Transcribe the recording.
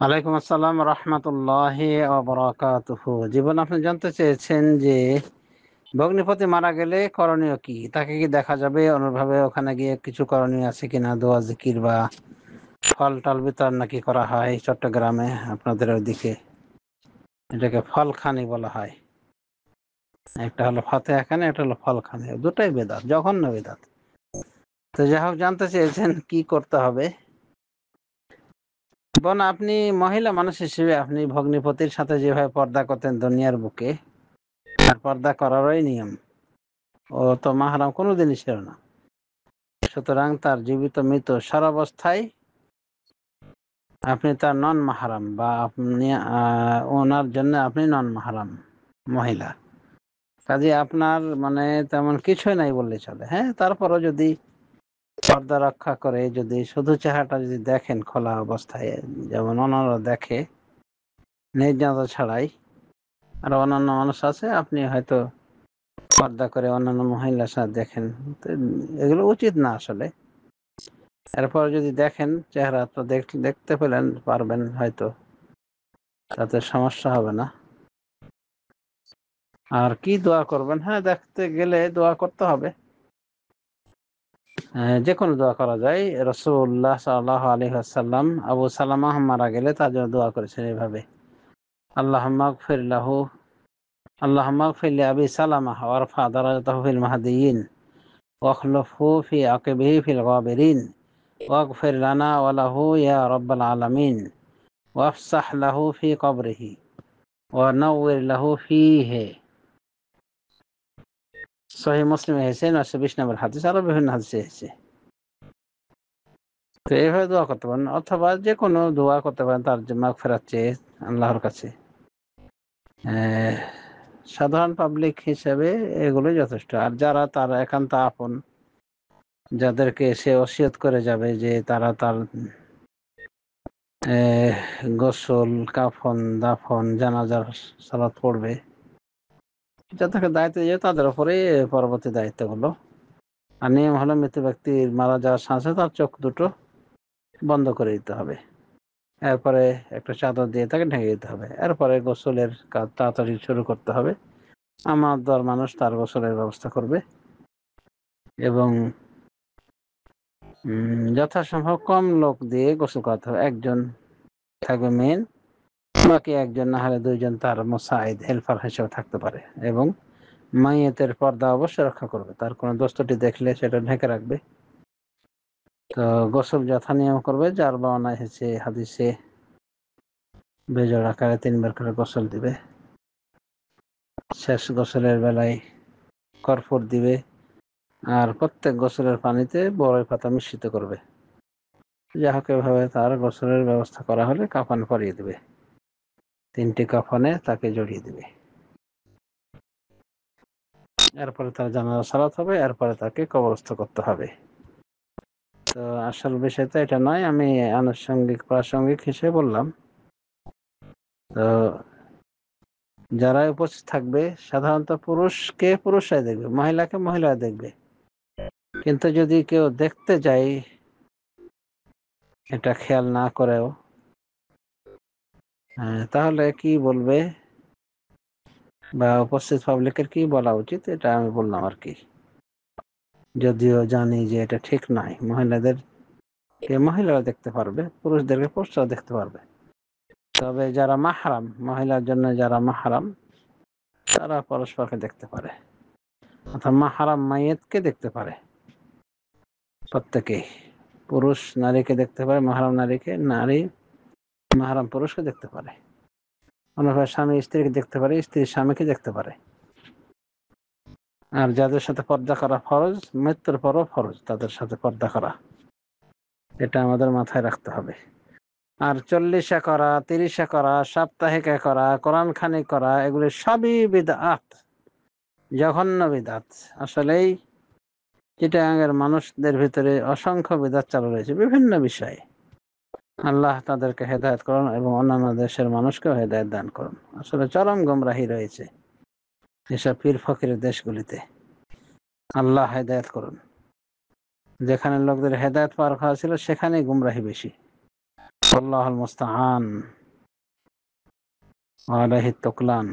ওয়ালাইকুম আসসালাম রহমতুল্লাহি ওয়া বারাকাতুহু। জীবন, আপনি জানতে চেয়েছেন যে ভগ্নিপতি মারা গেলে করণীয় কি? তাকে কি দেখা যাবে? অনুভাবে ওখানে গিয়ে কিছু করণীয় আছে কিনা? দোয়া জিকির বা ফল টল বিতরণ নাকি করা হয় চট্টগ্রামে? আপনাদের ওইদিকে এটাকে ফলখানি বলা হয়। একটা হলো ফাতেহা খানি, একটা হলো ফলখানি, দুটাই বেদাত, জঘন্য বেদাত। তো যাই হোক, জানতে চেয়েছেন কি করতে হবে। বোন, আপনি মহিলা মানুষ হিসেবে আপনি ভগ্নিপতির সাথে যেভাবে পর্দা করতেন দুনিয়ার বুকে, আর পর্দা করারই নিয়ম। ও তো মাহরাম কোনোদিনই ছিল না, সুতরাং তার জীবিত মৃত সর্বাবস্থায় আপনি তার নন মাহরাম, বা আপনি ওনার জন্য আপনি নন মাহরাম মহিলা। কাজে আপনার মানে তেমন কিছুই নাই বললে চলে। হ্যাঁ, তারপরও যদি পর্দা রক্ষা করে, যদি শুধু চেহারাটা যদি দেখেন খোলা অবস্থায়, যেমন অন্যরা দেখে নির্জাত ছাড়াই, আর অন্যান্য মানুষ আছে, আপনি হয়তো পর্দা করে অন্যান্য মহিলার সাথে দেখেন, তো এগুলো উচিত না আসলে। এরপর যদি দেখেন চেহারা, তো দেখতে পেলেন, পারবেন হয়তো, তাতে সমস্যা হবে না। আর কি দোয়া করবেন? হ্যাঁ, দেখতে গেলে দোয়া করতে হবে। যে কোনো দোয়া করা যায়। রাসূলুল্লাহ সাল্লাল্লাহু আলাইহি ওয়াসাল্লাম আবু সালামা মারা গেলে তার জন্য দোয়া করেছেন এইভাবে: আল্লাহুম্মা গফির লাহু, আল্লাহুম্মা গফির লিআবি সালামা ওয়ারফা দারাজাতাহু ফিল মাহদিয়িন ওয়াখলুফহু ফি আকিবিহি ফিল গাবিরিন ওয়াগফির লানা ওয়া লাহু ইয়া রাব্বাল আলামিন ওয়াফসাহ লাহু ফি কবরিহি ওয়া নাওয়ির লাহু ফীহি। সহিহ মুসলিমে এসেছে 920 নম্বর হাদিস, আরো বিভিন্ন হাদিসে এসেছে। তো এইভাবে দোয়া করতে পারেন, অথবা যে কোনো দোয়া করতে পারেন তার যে মাগফিরাত চেয়ে আল্লাহর কাছে। আহ, সাধারণ পাবলিক হিসেবে এগুলোই যথেষ্ট। আর যারা তার একান্ত আপন, যাদেরকে সে ওসিয়ত করে যাবে যে তারা তার আহ, গোসল, কাফন, দাফন, জানাজার সালাত পড়বে, যাদেরকে দায়িত্ব দিয়ে তাদের উপরে পরবর্তী দায়িত্বগুলো। আর নিয়ম হলো মৃত ব্যক্তির মারা যাওয়ার সাথে তার চোখ দুটো বন্ধ করে দিতে হবে, এরপরে একটা চাদর দিয়ে তাকে ঢেকে দিতে হবে, এরপরে গোসলের কাজ তাড়াতাড়ি শুরু করতে হবে। আমার দল মানুষ তার গোসলের ব্যবস্থা করবে, এবং যথাসম্ভব কম লোক দিয়ে গোসল করাতে হবে। একজন থাকবে মেন, বাকি একজন না হলে দুইজন তার মোসাইদ হেল্পার হিসেবে থাকতে পারে, এবং মাইয়েতের পর্দা অবশ্যই রক্ষা করবে। তার কোনো দোস্তটি দেখলে সেটা ঢেকে রাখবে। তো গোসল যথা নিয়ম করবে, যার বর্ণনা হয়েছে হাদিসে বেজোড় আকারে 3 বার করে গোসল দিবে। শেষ গোসলের বেলায় কর্পূর দিবে, আর প্রত্যেক গোসলের পানিতে বড়ই পাতা মিশ্রিত করবে। যা হোক, এভাবে তার গোসলের ব্যবস্থা করা হলে কাফন পরিয়ে দিবে, 3টি কাফনে তাকে জড়িয়ে দিবে। এরপরে তার জানাজা সালাত হবে, এরপরে তাকে কবরস্থ করতে হবে। তো আসল বিষয় তো এটা নয়, আমি আনুষঙ্গিক প্রাসঙ্গিক হিসেবে বললাম। তো যারা উপস্থিত থাকবে সাধারণত পুরুষকে পুরুষরাই দেখবে, মহিলাকে মহিলা দেখবে। কিন্তু যদি কেউ দেখতে যায় এটা খেয়াল না করেও, তাহলে কি বলবে বা উপস্থিত পাবলিকের কি বলা উচিত, এটা আমি বললাম আর কি। যদিও জানি যে এটা ঠিক নয়, মহিলাদেরকে মহিলারা দেখতে পারবে, পুরুষদেরকে পুরুষরা দেখতে পারবে। তবে যারা মাহরাম, মহিলার জন্য যারা মাহরাম, তারা পরস্পরকে দেখতে পারে, অর্থাৎ মাহরাম মাইয়েতকে দেখতে পারে প্রত্যেকেই। পুরুষ নারীকে দেখতে পারে, মাহরাম নারীকে, নারী মাহরাম পুরুষকে দেখতে পারে। অন্যভাবে স্বামী স্ত্রীকে দেখতে পারে, স্ত্রী স্বামীকে দেখতে পারে। আর যাদের সাথে পর্দা করা ফরজ, মৃত্যুর পরও ফরজ তাদের সাথে পর্দা করা, এটা আমাদের মাথায় রাখতে হবে। আর 40 করা, 30 করা, সাপ্তাহিকে করা, কোরআন খানি করা, এগুলি সবই বিদআত, জঘন্য বিদআত। আসলেই চিটাগাঙ্গের মানুষদের ভিতরে অসংখ্য বিদআত চালু রয়েছে বিভিন্ন বিষয়ে। আল্লাহ তাদেরকে হেদায়েত করুন এবং অন্যান্য দেশের মানুষকেও হেদায়েত দান করুন। আসলে চরম গোমরাহি রয়েছে এসব পীর ফকিরের দেশগুলিতে। আল্লাহ হেদায়েত করুন। যেখানে লোকদের হেদায়েত পাওয়ার কথা ছিল সেখানেই গুমরাহি বেশি। আল্লাহুল মুস্তাআন ওয়া আলাইহিত তুকলান।